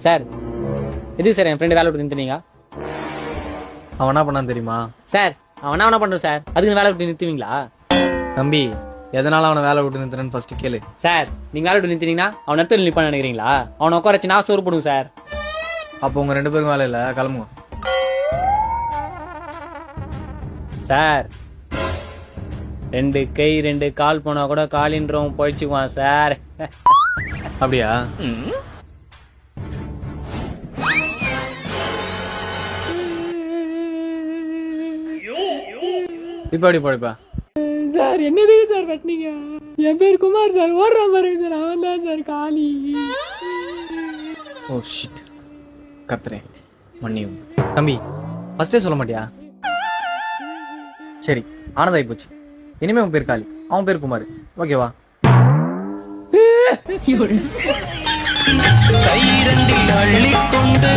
Sir எதுக்கு sir என் friend வேலை விட்டு நிறுத்துனீங்க? அவன் என்ன பண்ணான்னு தெரியுமா? சார் அவன் என்ன பண்ணுறோம் சார், அதுக்கு வேலை விட்டு நிறுத்துவீங்களா? தம்பி, எதனால அவனை வேலை விட்டு நிறுத்துறேன்னு ஃபர்ஸ்ட் கேளு. சார் நீங்கள் வேலை விட்டு நிறுத்தினீங்கன்னா அவன் இடத்துல நிற்பான்னு நினைக்கிறீங்களா? அவனை உட்கார வச்சு நான் சோறு போடுங்க சார். அப்போ உங்க 2 பேருக்கும் வேலை இல்லை, கிளம்புங்க. சார் 2 கை 2 கால் போனா கூட காலின்றவன் பொழைச்சுக்குவான் சார். அப்படியா? இப்ப எப்படி போய்ப்பா? சார் என்னதுக்கு சார் வெட்டினீங்க? என் பேர் குமார் சார், ஓடுற பாருங்க சார், அவன் தான் சார் காலி. ஓ ஷிட், கத்துறேன், மன்னியும். தம்பி, ஃபர்ஸ்டே சொல்ல மாட்டியா? சரி, ஆனதாயி போச்சு. இனிமே உன் பேர் காளி, அவன் பேர் குமார். ஓகேவா? கைரண்டில் அள்ளிக்கொண்டு